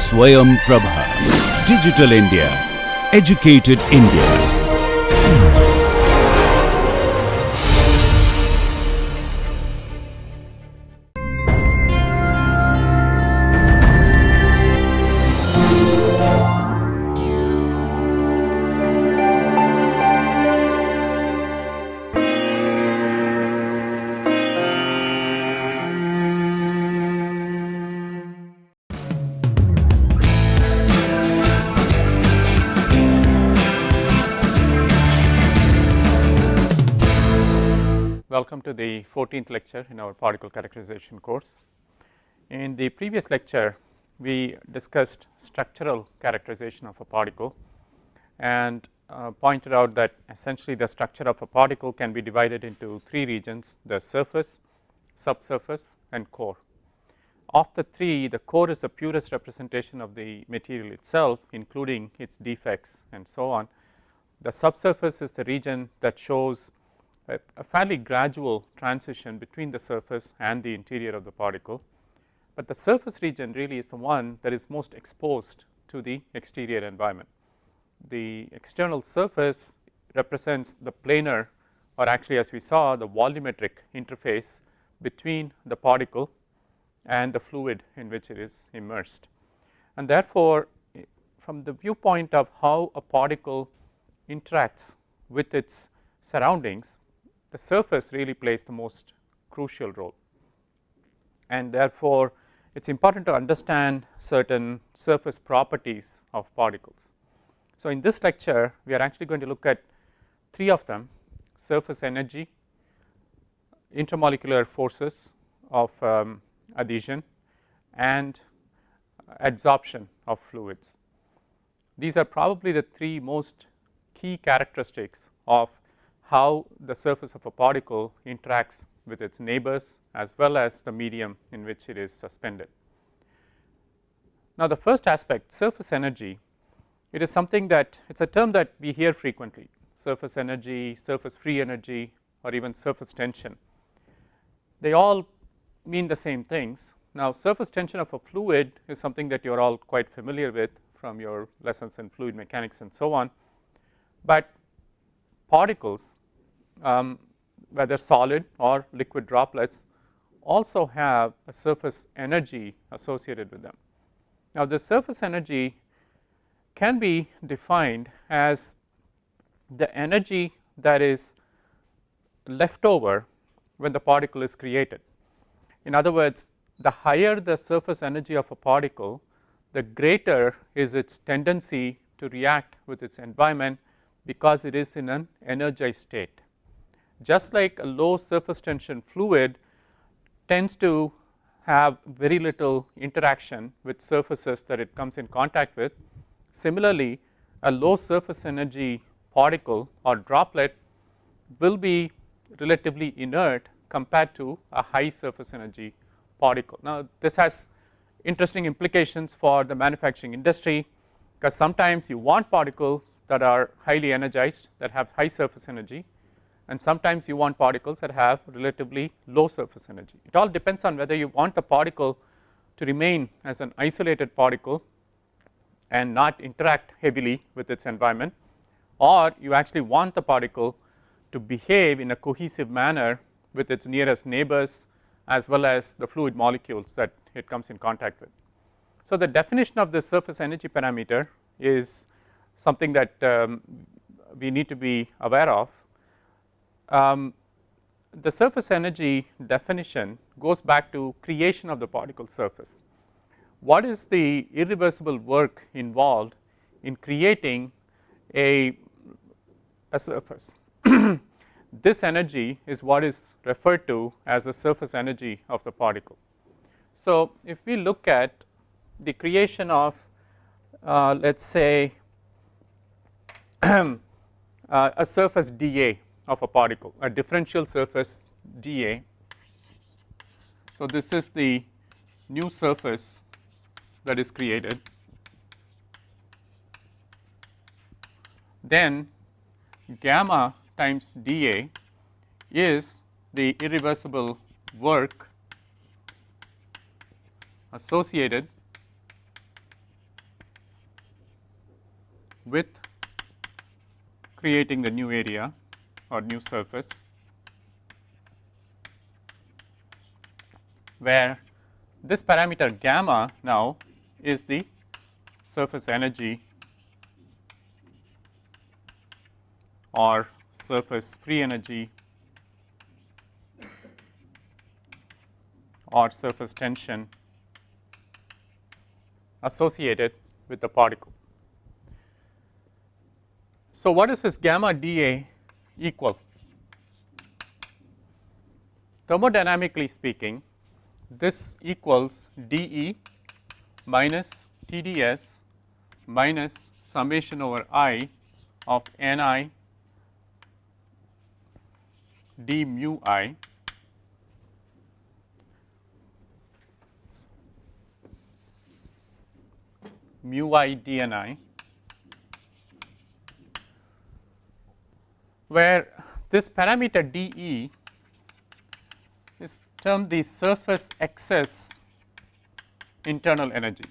Swayam Prabha. Digital India. Educated India. Welcome to the 14th lecture in our particle characterization course. In the previous lecture, we discussed structural characterization of a particle and pointed out that essentially the structure of a particle can be divided into three regions: the surface, subsurface and core. Of the three, the core is the purest representation of the material itself, including its defects and so on. The subsurface is the region that shows a fairly gradual transition between the surface and the interior of the particle, but the surface region really is the one that is most exposed to the exterior environment. The external surface represents the planar, or actually as we saw, the volumetric interface between the particle and the fluid in which it is immersed. And therefore, from the viewpoint of how a particle interacts with its surroundings, the surface really plays the most crucial role, and therefore it is important to understand certain surface properties of particles. So, in this lecture we are actually going to look at three of them: surface energy, intermolecular forces of adhesion, and adsorption of fluids. These are probably the three most key characteristics of how the surface of a particle interacts with its neighbors as well as the medium in which it is suspended. Now, the first aspect, surface energy, it is something that it is a term that we hear frequently: surface energy, surface free energy, or even surface tension. They all mean the same things. Now, surface tension of a fluid is something that you are all quite familiar with from your lessons in fluid mechanics and so on, but particles, whether solid or liquid droplets, also have a surface energy associated with them. Now, the surface energy can be defined as the energy that is left over when the particle is created. In other words, the higher the surface energy of a particle, the greater is its tendency to react with its environment because it is in an energized state. Just like a low surface tension fluid tends to have very little interaction with surfaces that it comes in contact with, similarly a low surface energy particle or droplet will be relatively inert compared to a high surface energy particle. Now, this has interesting implications for the manufacturing industry, because sometimes you want particles that are highly energized, that have high surface energy, and sometimes you want particles that have relatively low surface energy. It all depends on whether you want the particle to remain as an isolated particle and not interact heavily with its environment, or you actually want the particle to behave in a cohesive manner with its nearest neighbors as well as the fluid molecules that it comes in contact with. So, the definition of the surface energy parameter is something that we need to be aware of. The surface energy definition goes back to creation of the particle surface. What is the irreversible work involved in creating a surface? This energy is what is referred to as the surface energy of the particle. So, if we look at the creation of let us say a surface dA of a particle, a differential surface dA. So, this is the new surface that is created, then gamma times dA is the irreversible work associated with creating the new area or new surface, where this parameter gamma now is the surface energy or surface free energy or surface tension associated with the particle. So, what is this gamma dA equal? Thermodynamically speaking, this equals dE minus TdS minus summation over I of Ni d mu I mu I dNi, where this parameter dE is termed the surface excess internal energy.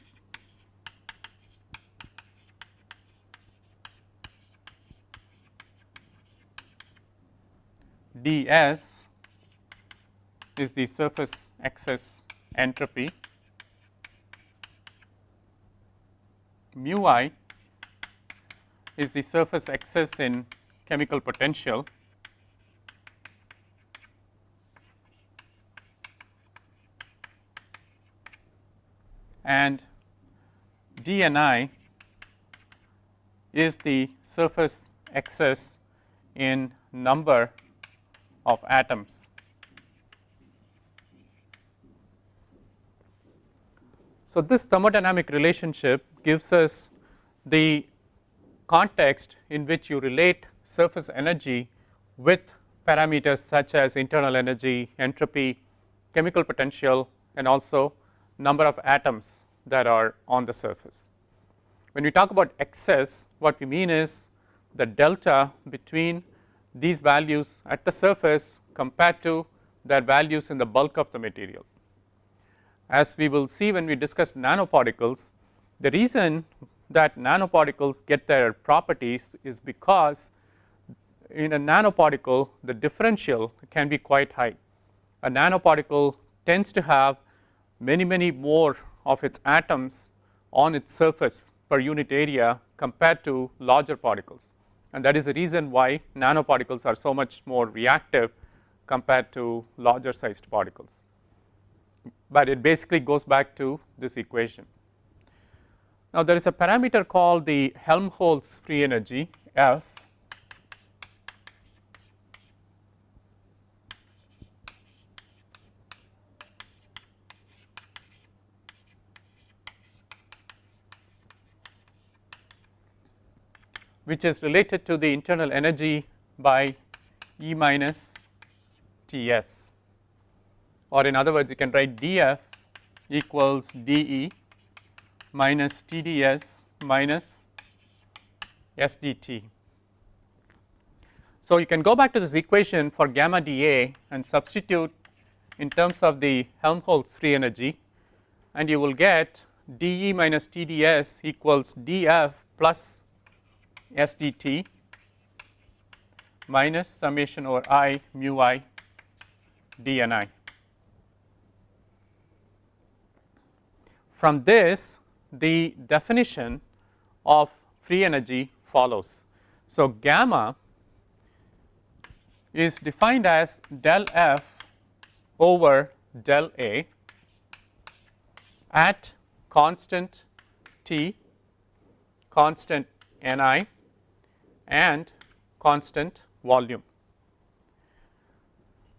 ds is the surface excess entropy, mu I is the surface excess in chemical potential, and dNi is the surface excess in number of atoms. So, this thermodynamic relationship gives us the context in which you relate surface energy with parameters such as internal energy, entropy, chemical potential, and also number of atoms that are on the surface. When we talk about excess, what we mean is the delta between these values at the surface compared to their values in the bulk of the material. As we will see when we discuss nanoparticles, the reason that nanoparticles get their properties is because in a nanoparticle the differential can be quite high. A nanoparticle tends to have many more of its atoms on its surface per unit area compared to larger particles, and that is the reason why nanoparticles are so much more reactive compared to larger sized particles. But it basically goes back to this equation. Now, there is a parameter called the Helmholtz free energy F, which is related to the internal energy by E minus Ts, or in other words you can write dF equals dE minus TdS minus SdT. So, you can go back to this equation for gamma dA and substitute in terms of the Helmholtz free energy, and you will get dE minus TdS equals dF plus SdT minus summation over I mu I dNi. From this, the definition of free energy follows. So, gamma is defined as del F over del A at constant T, constant Ni, and constant volume.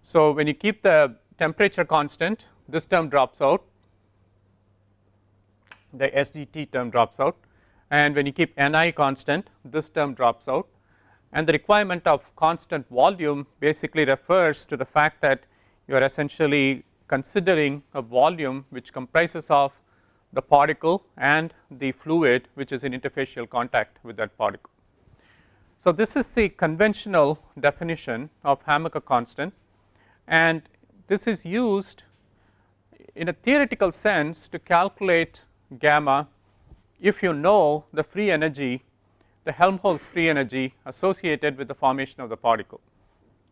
So, when you keep the temperature constant, this term drops out, the SdT term drops out, and when you keep Ni constant, this term drops out, and the requirement of constant volume basically refers to the fact that you are essentially considering a volume which comprises of the particle and the fluid which is in interfacial contact with that particle. So, this is the conventional definition of Hammocke constant, and this is used in a theoretical sense to calculate gamma if you know the free energy the Helmholtz free energy associated with the formation of the particle.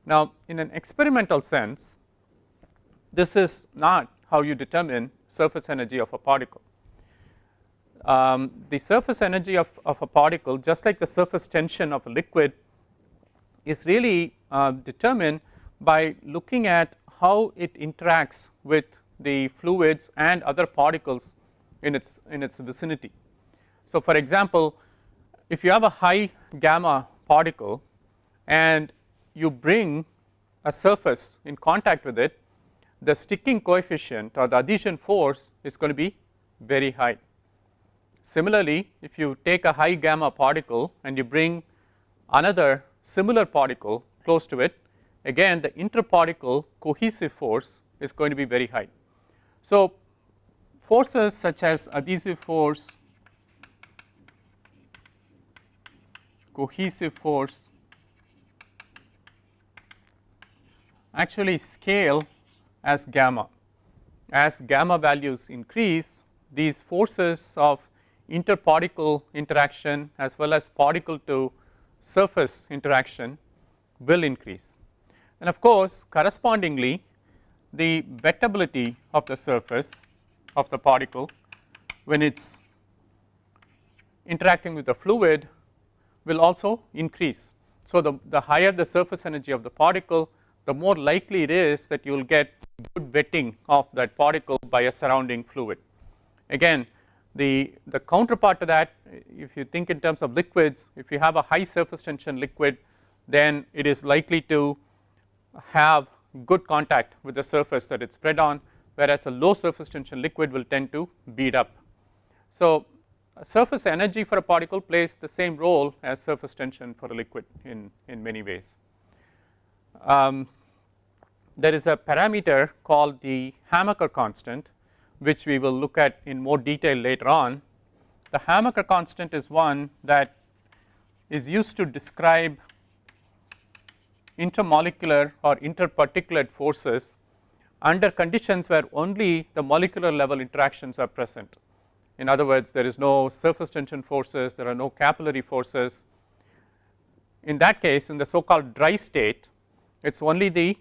Now, in an experimental sense, this is not how you determine surface energy of a particle. The surface energy of a particle, just like the surface tension of a liquid, is really determined by looking at how it interacts with the fluids and other particles in its vicinity. So, for example, if you have a high gamma particle and you bring a surface in contact with it, the sticking coefficient or the adhesion force is going to be very high. Similarly, if you take a high gamma particle and you bring another similar particle close to it, again the interparticle cohesive force is going to be very high. So, forces such as adhesive force, cohesive force actually scale as gamma. As gamma values increase, these forces of interparticle interaction as well as particle to surface interaction will increase. And of course, correspondingly the wettability of the surface of the particle when it is interacting with the fluid will also increase. So, the higher the surface energy of the particle, the more likely it is that you will get good wetting of that particle by a surrounding fluid. Again, the counterpart to that, if you think in terms of liquids, if you have a high surface tension liquid, then it is likely to have good contact with the surface that it is spread on, whereas a low surface tension liquid will tend to bead up. So, surface energy for a particle plays the same role as surface tension for a liquid in many ways. There is a parameter called the Hamaker constant, which we will look at in more detail later on. The Hamaker constant is one that is used to describe intermolecular or interparticulate forces under conditions where only the molecular level interactions are present. In other words, there is no surface tension forces, there are no capillary forces. In that case, in the so called dry state, it is only the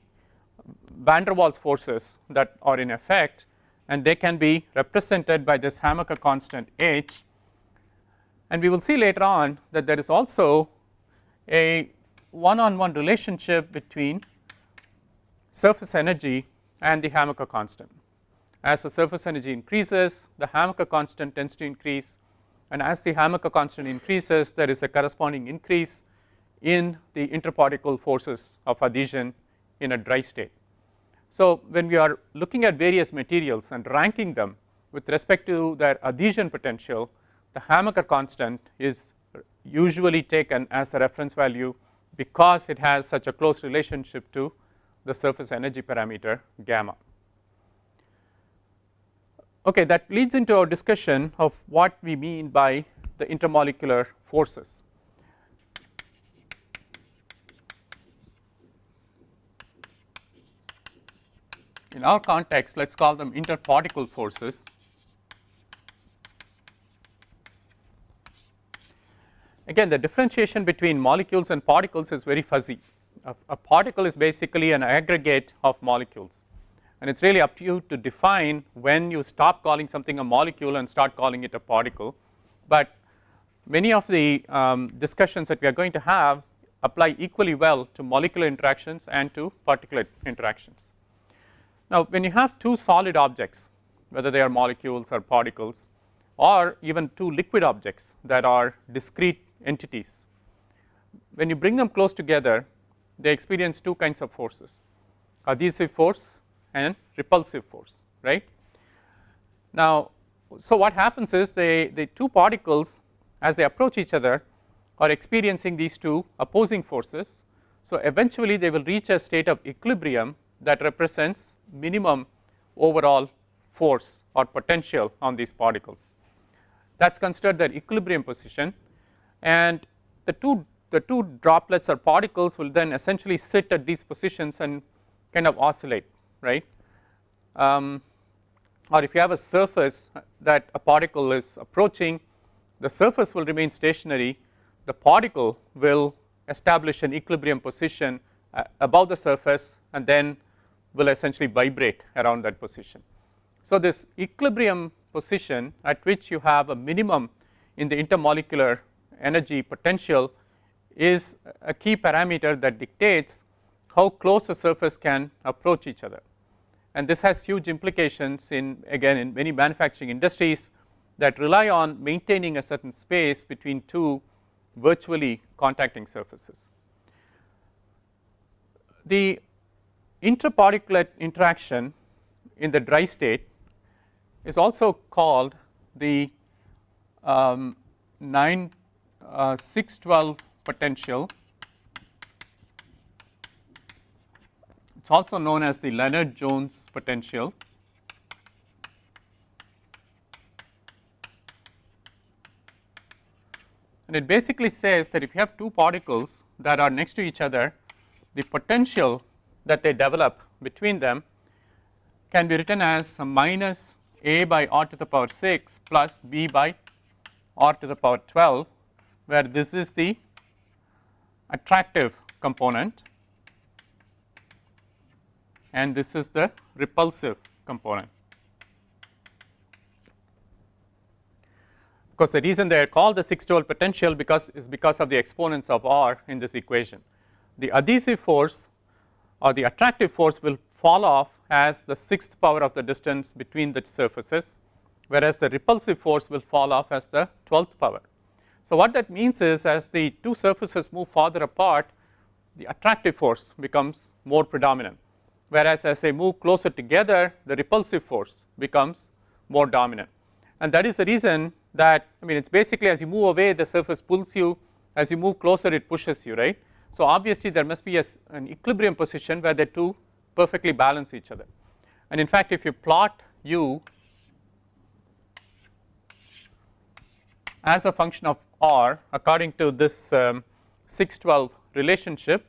van der Waals forces that are in effect, and they can be represented by this Hamaker constant H. And we will see later on that there is also a one-on-one relationship between surface energy and the Hamaker constant. As the surface energy increases, the Hamaker constant tends to increase, and as the Hamaker constant increases, there is a corresponding increase in the interparticle forces of adhesion in a dry state. So, when we are looking at various materials and ranking them with respect to their adhesion potential, the Hamaker constant is usually taken as a reference value because it has such a close relationship to the surface energy parameter gamma. Okay, that leads into our discussion of what we mean by the intermolecular forces. In our context, let us call them interparticle forces. Again, the differentiation between molecules and particles is very fuzzy. A particle is basically an aggregate of molecules, and it is really up to you to define when you stop calling something a molecule and start calling it a particle. But many of the discussions that we are going to have apply equally well to molecular interactions and to particulate interactions. Now, when you have two solid objects, whether they are molecules or particles, or even two liquid objects that are discrete entities, when you bring them close together, they experience two kinds of forces: adhesive force and repulsive force, right? Now, so what happens is the two particles, as they approach each other, are experiencing these two opposing forces. So, eventually they will reach a state of equilibrium that represents minimum overall force or potential on these particles. That is considered their equilibrium position, and the two droplets or particles will then essentially sit at these positions and kind of oscillate, right? Or if you have a surface that a particle is approaching, the surface will remain stationary, the particle will establish an equilibrium position above the surface and then will essentially vibrate around that position. So, this equilibrium position at which you have a minimum in the intermolecular energy potential is a key parameter that dictates how close a surface can approach each other, and this has huge implications in many manufacturing industries that rely on maintaining a certain space between two virtually contacting surfaces. The interparticulate interaction in the dry state is also called the 612 potential. It's also known as the Lennard-Jones potential. And it basically says that if you have two particles that are next to each other, the potential that they develop between them can be written as a minus a by r to the power 6 plus b by r to the power 12, where this is the attractive component and this is the repulsive component. Because the reason they are called the 612 potential is because of the exponents of r in this equation. The adhesive force or the attractive force will fall off as the 6th power of the distance between the surfaces, whereas the repulsive force will fall off as the 12th power. So, what that means is as the two surfaces move farther apart, the attractive force becomes more predominant, whereas as they move closer together, the repulsive force becomes more dominant. And that is the reason that, I mean, it's basically as you move away the surface pulls you, as you move closer it pushes you, right. So, obviously there must be an equilibrium position where the two perfectly balance each other. And in fact, if you plot u as a function of r according to this 612 relationship,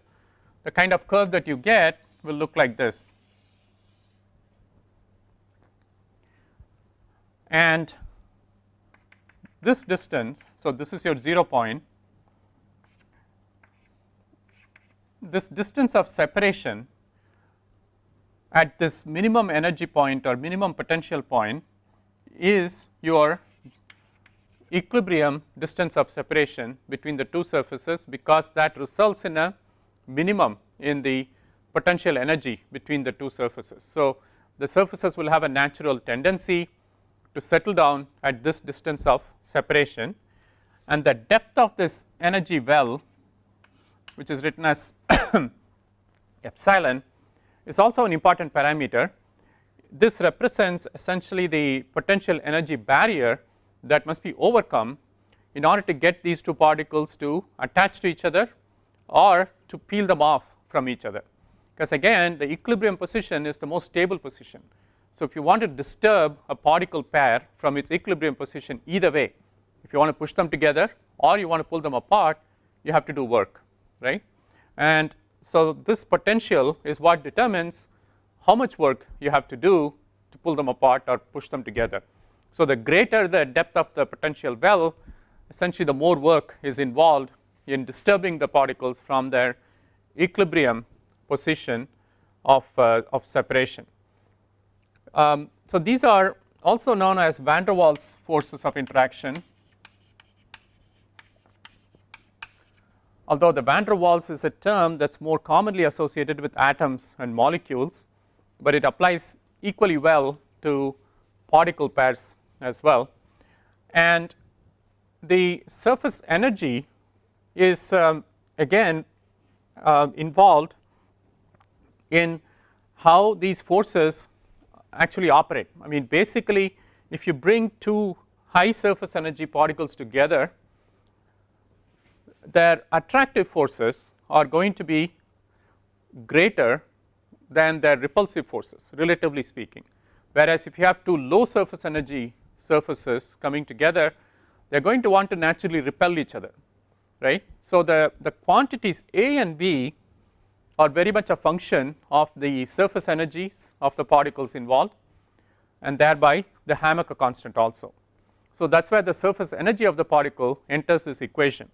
the kind of curve that you get will look like this. And this distance, so this is your 0 point, this distance of separation at this minimum energy point or minimum potential point is your equilibrium distance of separation between the two surfaces, because that results in a minimum in the potential energy between the two surfaces. So, the surfaces will have a natural tendency to settle down at this distance of separation, and the depth of this energy well, which is written as epsilon, is also an important parameter. This represents essentially the potential energy barrier that must be overcome in order to get these two particles to attach to each other or to peel them off from each other, because again the equilibrium position is the most stable position. So, if you want to disturb a particle pair from its equilibrium position, either way, if you want to push them together or you want to pull them apart, you have to do work, right. And so, this potential is what determines how much work you have to do to pull them apart or push them together. So, the greater the depth of the potential well, essentially the more work is involved in disturbing the particles from their equilibrium position of separation. So, these are also known as van der Waals forces of interaction, although the van der Waals is a term that is more commonly associated with atoms and molecules, but it applies equally well to particle pairs as well. And the surface energy is again involved in how these forces actually operate. I mean, basically if you bring two high surface energy particles together, their attractive forces are going to be greater than their repulsive forces, relatively speaking, whereas if you have two low surface energy surfaces coming together, they are going to want to naturally repel each other, right. So, the quantities A and B are very much a function of the surface energies of the particles involved and thereby the Hammaker constant also. So, that is where the surface energy of the particle enters this equation.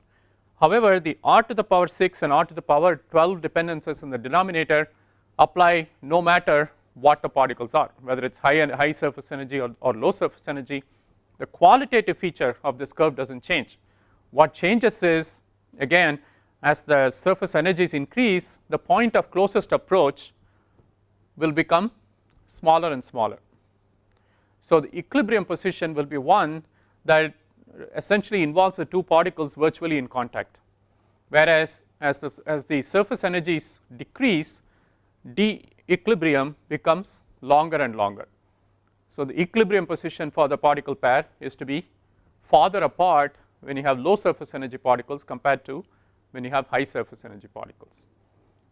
However, the r to the power 6 and r to the power 12 dependencies in the denominator apply no matter what the particles are, whether it's high surface energy or low surface energy. The qualitative feature of this curve doesn't change. What changes is, again, as the surface energies increase, the point of closest approach will become smaller and smaller. So the equilibrium position will be one that essentially involves the two particles virtually in contact, whereas as the surface energies decrease, de-equilibrium becomes longer and longer. So the equilibrium position for the particle pair is to be farther apart when you have low surface energy particles compared to when you have high surface energy particles.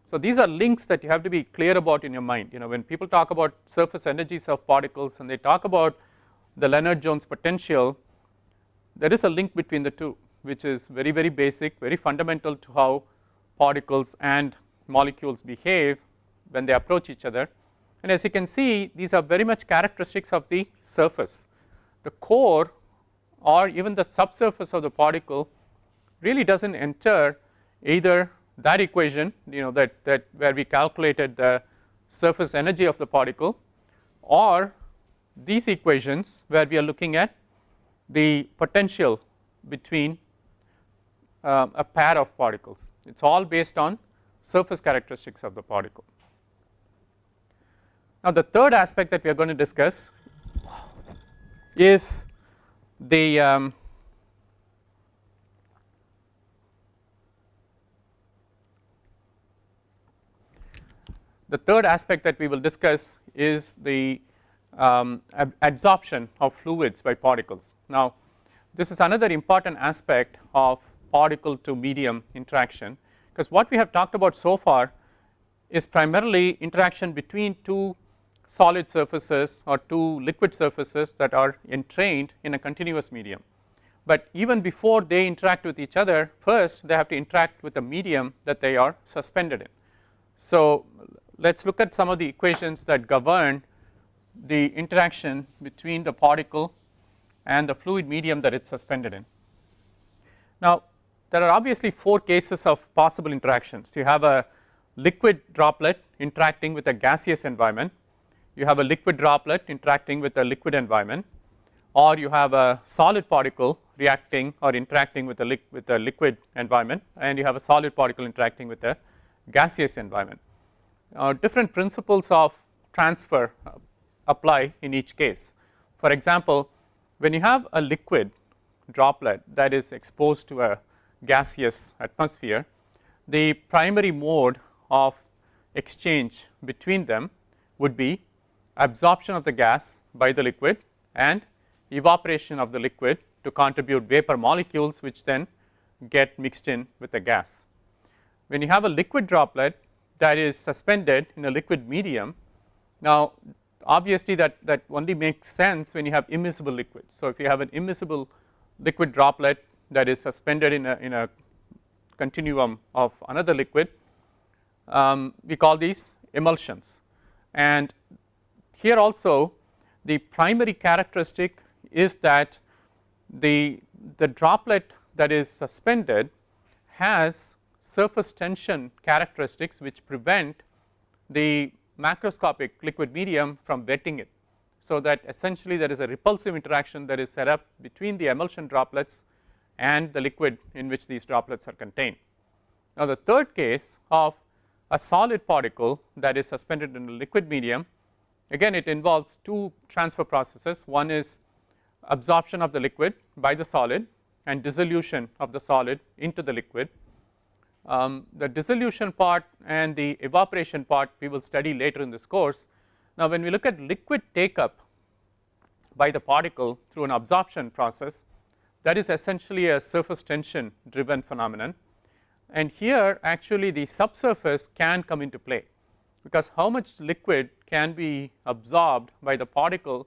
So these are links that you have to be clear about in your mind. You know, when people talk about surface energies of particles and they talk about the Lennard-Jones potential, there is a link between the two, which is very, very basic, very fundamental to how particles and molecules behave when they approach each other. And as you can see, these are very much characteristics of the surface. The core or even the subsurface of the particle really doesn't enter either that equation, you know, that where we calculated the surface energy of the particle, or these equations where we are looking at the potential between a pair of particles. It's all based on surface characteristics of the particle. Now the third aspect that we are going to discuss is the third aspect that we will discuss is the adsorption of fluids by particles. Now this is another important aspect of particle to medium interaction, because what we have talked about so far is primarily interaction between two solid surfaces or two liquid surfaces that are entrained in a continuous medium. But even before they interact with each other, first they have to interact with the medium that they are suspended in. So let's look at some of the equations that govern the interaction between the particle and the fluid medium that it's suspended in. Now there are obviously four cases of possible interactions. You have a liquid droplet interacting with a gaseous environment, you have a liquid droplet interacting with a liquid environment, or you have a solid particle reacting or interacting with a liquid environment, and you have a solid particle interacting with a gaseous environment. Different principles of transfer apply in each case. For example, when you have a liquid droplet that is exposed to a gaseous atmosphere, the primary mode of exchange between them would be absorption of the gas by the liquid and evaporation of the liquid to contribute vapor molecules, which then get mixed in with the gas. When you have a liquid droplet that is suspended in a liquid medium, now obviously that only makes sense when you have immiscible liquids. So if you have an immiscible liquid droplet that is suspended in a continuum of another liquid, we call these emulsions. And here also the primary characteristic is that the droplet that is suspended has surface tension characteristics which prevent the macroscopic liquid medium from wetting it, so that essentially there is a repulsive interaction that is set up between the emulsion droplets and the liquid in which these droplets are contained. Now the third case of a solid particle that is suspended in a liquid medium, again it involves two transfer processes. One is absorption of the liquid by the solid and dissolution of the solid into the liquid. The dissolution part and the evaporation part we will study later in this course. Now when we look at liquid take up by the particle through an absorption process, that is essentially a surface tension driven phenomenon, and here actually the subsurface can come into play, because how much liquid can be absorbed by the particle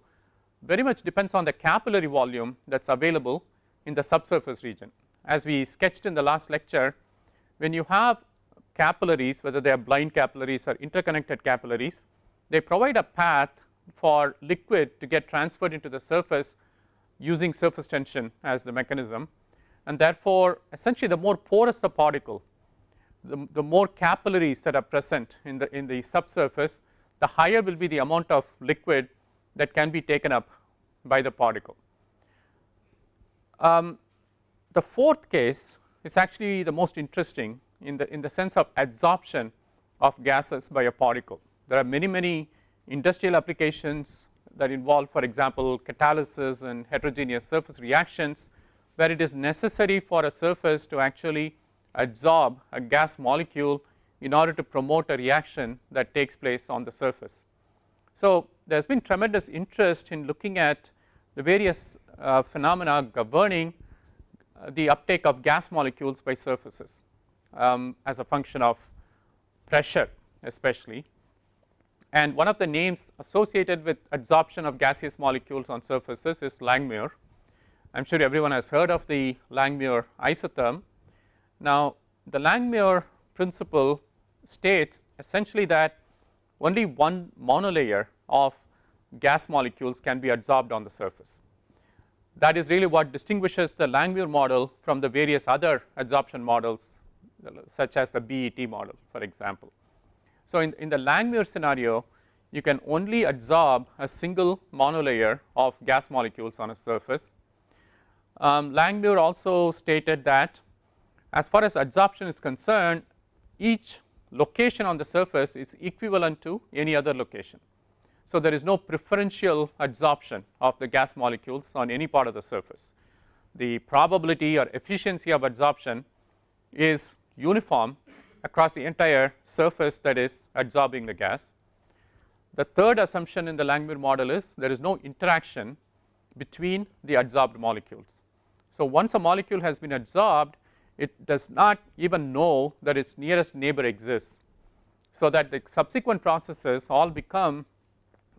very much depends on the capillary volume that is available in the subsurface region. As we sketched in the last lecture, when you have capillaries, whether they are blind capillaries or interconnected capillaries, they provide a path for liquid to get transferred into the surface using surface tension as the mechanism. and therefore essentially the more porous the particle, the more capillaries that are present in the subsurface, the higher will be the amount of liquid that can be taken up by the particle. The fourth case is actually the most interesting in the sense of adsorption of gases by a particle. There are many industrial applications that involve, for example, catalysis and heterogeneous surface reactions, where it is necessary for a surface to actually adsorb a gas molecule in order to promote a reaction that takes place on the surface. So there has been tremendous interest in looking at the various phenomena governing the uptake of gas molecules by surfaces as a function of pressure especially. And one of the names associated with adsorption of gaseous molecules on surfaces is Langmuir. I am sure everyone has heard of the Langmuir isotherm. Now the Langmuir principle states essentially that only one monolayer of gas molecules can be adsorbed on the surface. That is really what distinguishes the Langmuir model from the various other adsorption models such as the BET model, for example. So in the Langmuir scenario, you can only adsorb a single monolayer of gas molecules on a surface. Langmuir also stated that as far as adsorption is concerned, each location on the surface is equivalent to any other location. So there is no preferential adsorption of the gas molecules on any part of the surface. The probability or efficiency of adsorption is uniform across the entire surface that is adsorbing the gas. The third assumption in the Langmuir model is there is no interaction between the adsorbed molecules. So once a molecule has been adsorbed, it does not even know that its nearest neighbor exists, so that the subsequent processes all become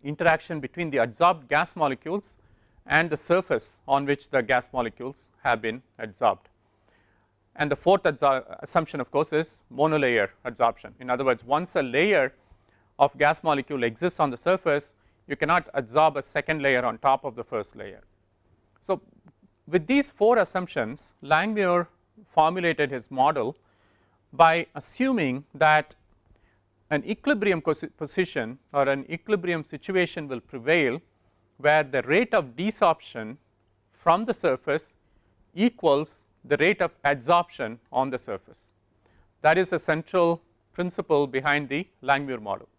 interaction between the adsorbed gas molecules and the surface on which the gas molecules have been adsorbed. And the fourth assumption of course is monolayer adsorption. In other words, once a layer of gas molecule exists on the surface, you cannot adsorb a second layer on top of the first layer. So with these four assumptions, Langmuir formulated his model by assuming that an equilibrium position or an equilibrium situation will prevail where the rate of desorption from the surface equals the rate of adsorption on the surface. That is the central principle behind the Langmuir model.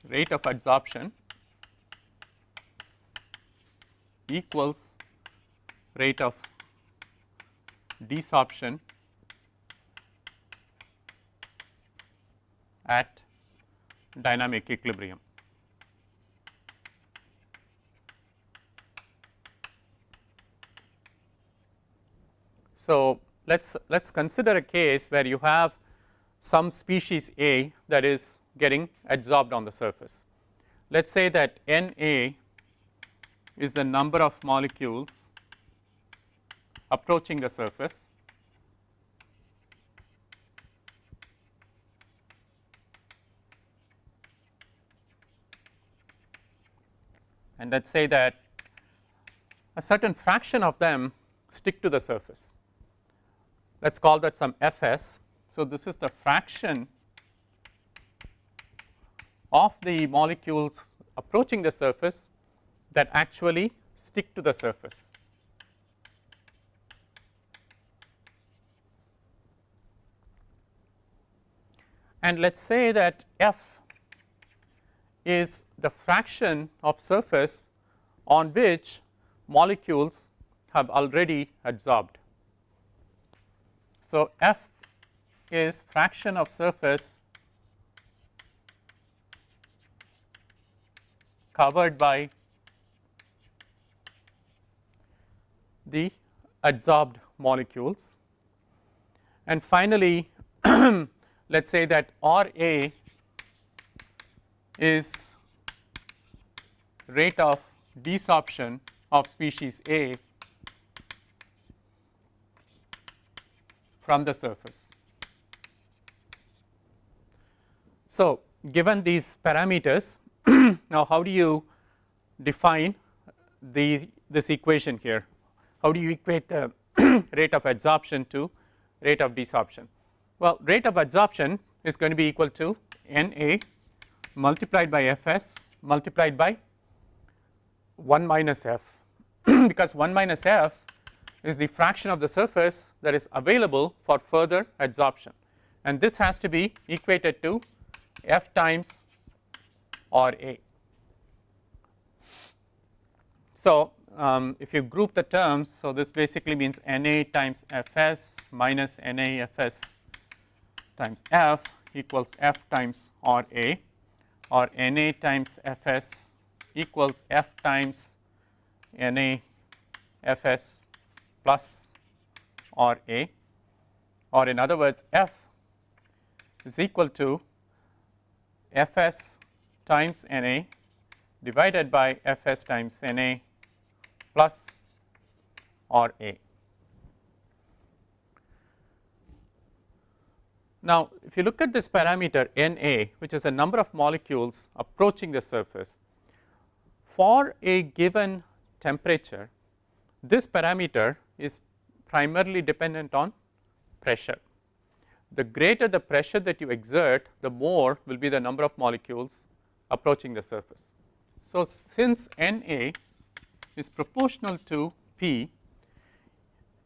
Rate of adsorption equals rate of desorption at dynamic equilibrium. So let's consider a case where you have some species A that is getting adsorbed on the surface. Let's say that Na is the number of molecules approaching the surface, and let's say that a certain fraction of them stick to the surface. Let's call that some Fs. So this is the fraction of the molecules approaching the surface that actually stick to the surface. And let's say that F is the fraction of surface on which molecules have already adsorbed. So F is fraction of surface covered by the adsorbed molecules. And finally, let's say that Ra is rate of desorption of species A from the surface. So, given these parameters, now how do you define this equation here? How do you equate the rate of adsorption to rate of desorption? Well, rate of adsorption is going to be equal to Na multiplied by Fs multiplied by 1 minus F because 1 minus F is the fraction of the surface that is available for further adsorption, and this has to be equated to F times RA. So, if you group the terms, so this basically means Na times Fs minus Na Fs times F equals F times RA, or Na times Fs equals F times Na Fs plus RA, or in other words F is equal to Fs times Na divided by Fs times Na plus RA. Now, if you look at this parameter Na, which is a number of molecules approaching the surface, for a given temperature, this parameter is primarily dependent on pressure. The greater the pressure that you exert, the more will be the number of molecules approaching the surface. So, since Na is proportional to P,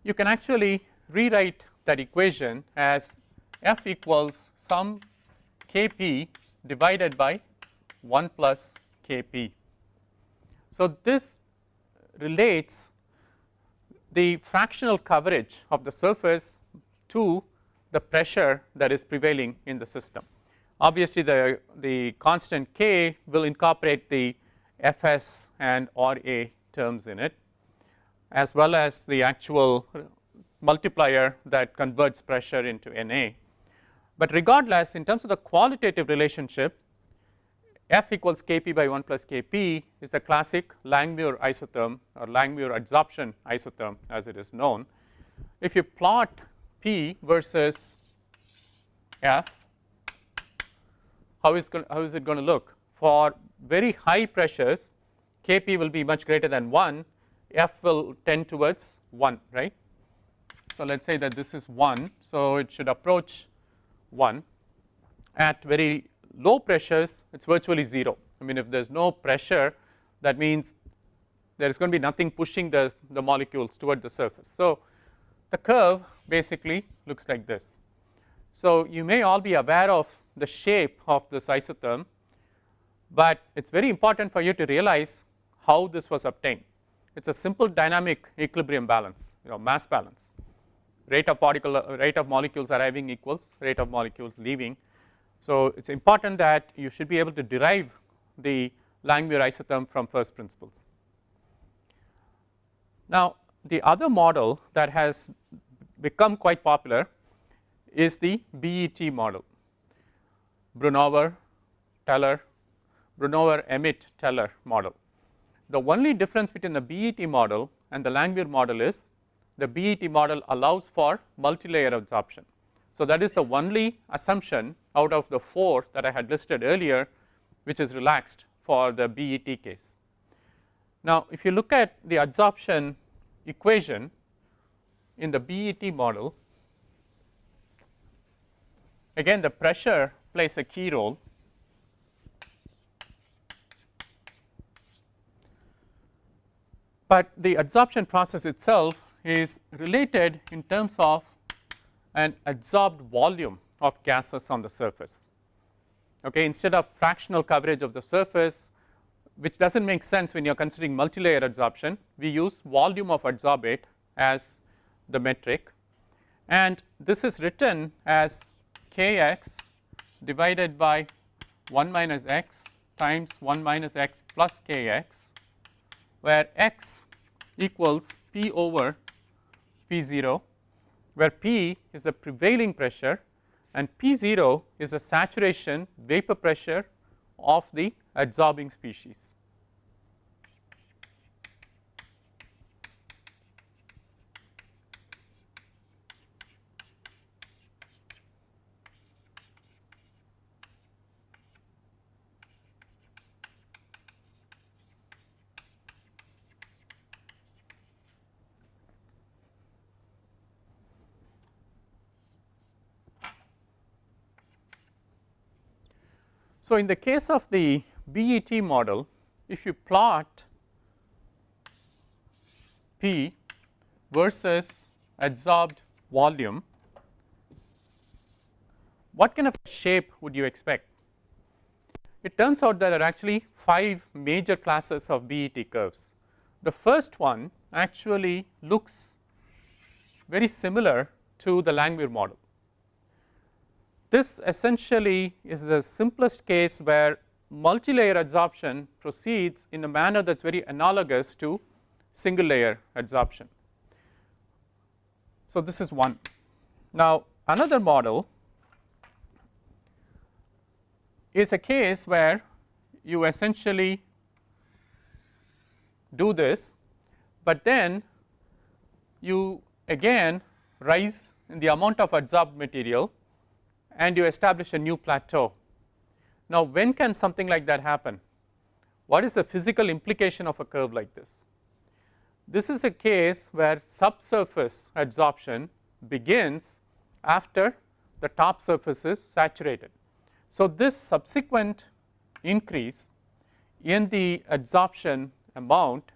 you can actually rewrite that equation as F equals some Kp divided by 1 plus Kp. So, this relates the fractional coverage of the surface to the pressure that is prevailing in the system. Obviously, the constant K will incorporate the Fs and RA terms in it, as well as the actual multiplier that converts pressure into Na. But regardless, in terms of the qualitative relationship, F equals Kp by 1 plus Kp is the classic Langmuir isotherm or Langmuir adsorption isotherm as it is known. If you plot P versus F, how is it going to look? For very high pressures, Kp will be much greater than 1, F will tend towards 1, right. So, let us say that this is 1, so it should approach 1. At very low pressures, it is virtually 0. I mean, if there is no pressure, that means there is going to be nothing pushing the molecules toward the surface. So, the curve basically looks like this. So, you may all be aware of the shape of this isotherm, but it is very important for you to realize how this was obtained. It is a simple dynamic equilibrium balance, mass balance. Rate of molecules arriving equals rate of molecules leaving. So, it is important that you should be able to derive the Langmuir isotherm from first principles. Now, the other model that has become quite popular is the BET model, Brunauer, Emmett-Teller model. The only difference between the BET model and the Langmuir model is the BET model allows for multilayer adsorption. So, that is the only assumption out of the 4 that I had listed earlier, which is relaxed for the BET case. Now, if you look at the adsorption equation in the BET model, again the pressure plays a key role. But the adsorption process itself is related in terms of an adsorbed volume of gases on the surface. Okay, instead of fractional coverage of the surface, which does not make sense when you are considering multilayer adsorption, we use volume of adsorbate as the metric, and this is written as Kx divided by 1 minus x times 1 minus x plus Kx, where x equals P over P0, where P is the prevailing pressure and P0 is the saturation vapor pressure of the adsorbing species. So, in the case of the BET model, if you plot P versus adsorbed volume, what kind of shape would you expect? It turns out there are actually 5 major classes of BET curves. The first one actually looks very similar to the Langmuir model. This essentially is the simplest case where multi-layer adsorption proceeds in a manner that is very analogous to single layer adsorption. So, this is one. Now, another model is a case where you essentially do this, but then you again rise in the amount of adsorbed material and you establish a new plateau. Now, when can something like that happen? What is the physical implication of a curve like this? This is a case where subsurface adsorption begins after the top surface is saturated. So, this subsequent increase in the adsorption amount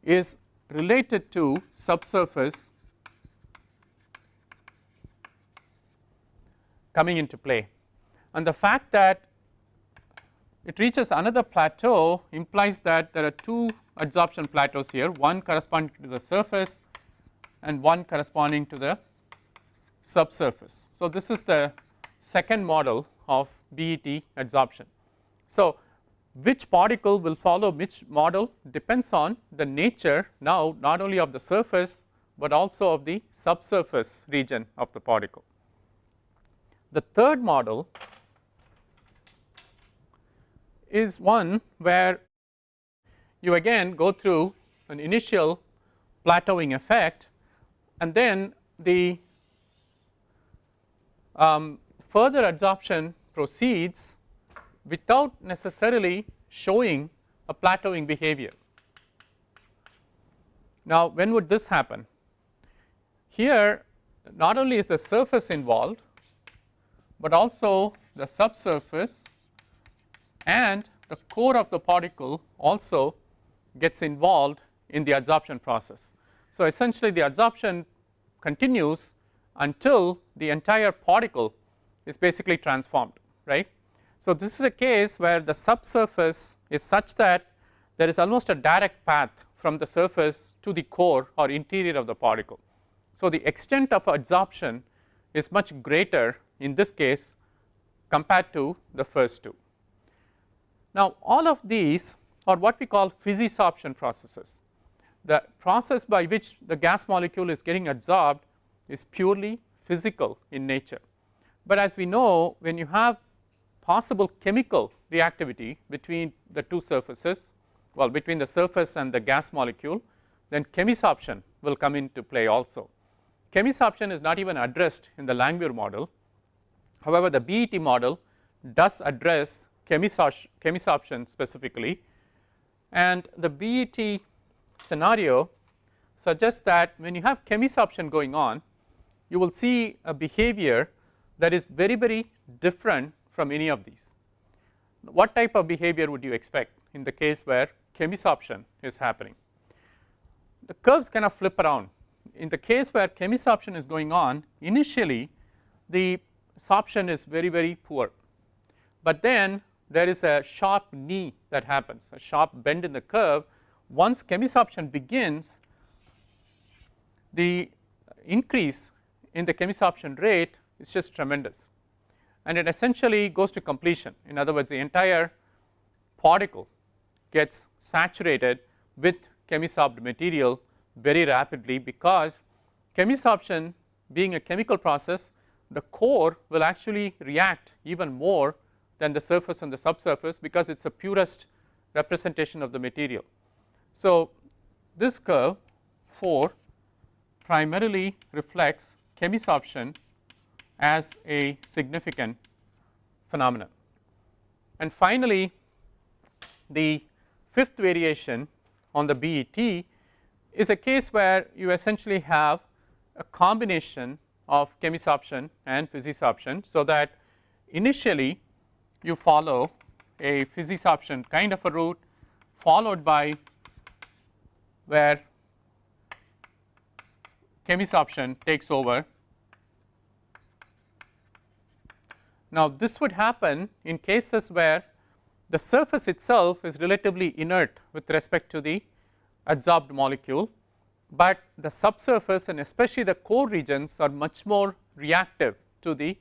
is related to subsurface coming into play, and the fact that it reaches another plateau implies that there are 2 adsorption plateaus here, one corresponding to the surface and one corresponding to the subsurface. So, this is the second model of BET adsorption. So, which particle will follow which model depends on the nature now not only of the surface, but also of the subsurface region of the particle. The third model is one where you again go through an initial plateauing effect, and then the further adsorption proceeds without necessarily showing a plateauing behavior. Now, when would this happen? Here not only is the surface involved, but also the subsurface and the core of the particle also gets involved in the adsorption process. So, essentially the adsorption continues until the entire particle is basically transformed, right. So, this is a case where the subsurface is such that there is almost a direct path from the surface to the core or interior of the particle. So, the extent of adsorption is much greater in this case compared to the first two. Now, all of these are what we call physisorption processes. The process by which the gas molecule is getting adsorbed is purely physical in nature, but as we know, when you have possible chemical reactivity between the two surfaces, well, between the surface and the gas molecule, then chemisorption will come into play also. Chemisorption is not even addressed in the Langmuir model. However, the BET model does address chemisorption specifically, and the BET scenario suggests that when you have chemisorption going on, you will see a behavior that is very, very different from any of these. What type of behavior would you expect in the case where chemisorption is happening? The curves kind of flip around. In the case where chemisorption is going on, initially the sorption is very, very poor, but then there is a sharp knee that happens, a sharp bend in the curve. Once chemisorption begins, the increase in the chemisorption rate is just tremendous, and it essentially goes to completion. In other words, the entire particle gets saturated with chemisorbed material very rapidly, because chemisorption being a chemical process, the core will actually react even more than the surface and the subsurface, because it is the purest representation of the material. So, this curve 4 primarily reflects chemisorption as a significant phenomenon. And finally, the fifth variation on the BET is a case where you essentially have a combination of chemisorption and physisorption, so that initially you follow a physisorption kind of a route, followed by where chemisorption takes over. Now, this would happen in cases where the surface itself is relatively inert with respect to the adsorbed molecule, but the subsurface and especially the core regions are much more reactive to the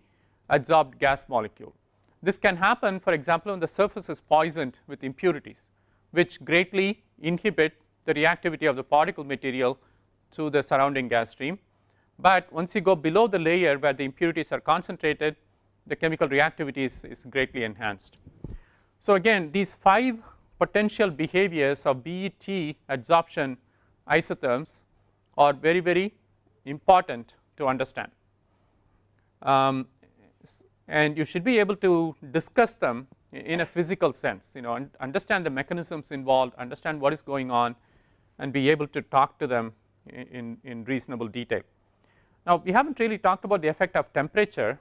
adsorbed gas molecule. This can happen, for example, when the surface is poisoned with impurities, which greatly inhibit the reactivity of the particle material to the surrounding gas stream. But once you go below the layer where the impurities are concentrated, the chemical reactivity is greatly enhanced. So, again, these 5 potential behaviors of BET adsorption isotherms are very, very important to understand. And you should be able to discuss them in a physical sense, understand the mechanisms involved, understand what is going on, and be able to talk to them in reasonable detail. Now, we haven't really talked about the effect of temperature.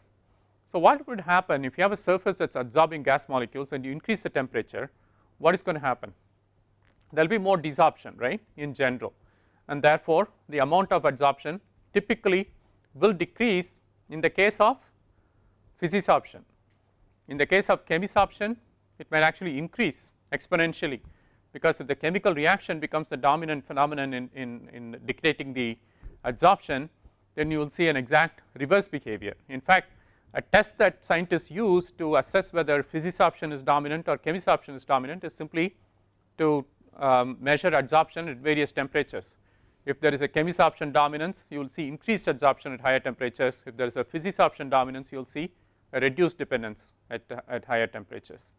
So, what would happen if you have a surface that is adsorbing gas molecules and you increase the temperature? What is going to happen? There will be more desorption, right, in general, and therefore, the amount of adsorption typically will decrease in the case of physisorption. In the case of chemisorption, it might actually increase exponentially, because if the chemical reaction becomes the dominant phenomenon in dictating the adsorption, then you will see an exact reverse behavior. In fact, a test that scientists use to assess whether physisorption is dominant or chemisorption is dominant is simply to measure adsorption at various temperatures. If there is a chemisorption dominance, you will see increased adsorption at higher temperatures. If there is a physisorption dominance, you will see a reduced dependence at higher temperatures.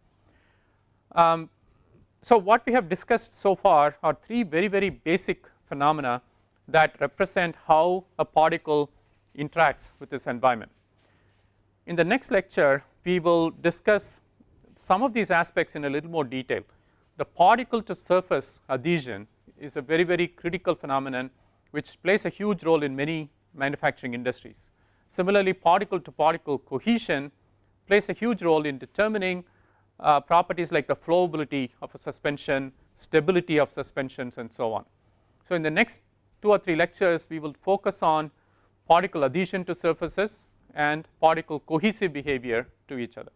So, what we have discussed so far are 3 very, very basic phenomena that represent how a particle interacts with its environment. In the next lecture, we will discuss some of these aspects in a little more detail. The particle to surface adhesion is a very, very critical phenomenon which plays a huge role in many manufacturing industries. Similarly, particle to particle cohesion plays a huge role in determining properties like the flowability of a suspension, stability of suspensions, and so on. So, in the next 2 or 3 lectures, we will focus on particle adhesion to surfaces and particle cohesive behavior to each other.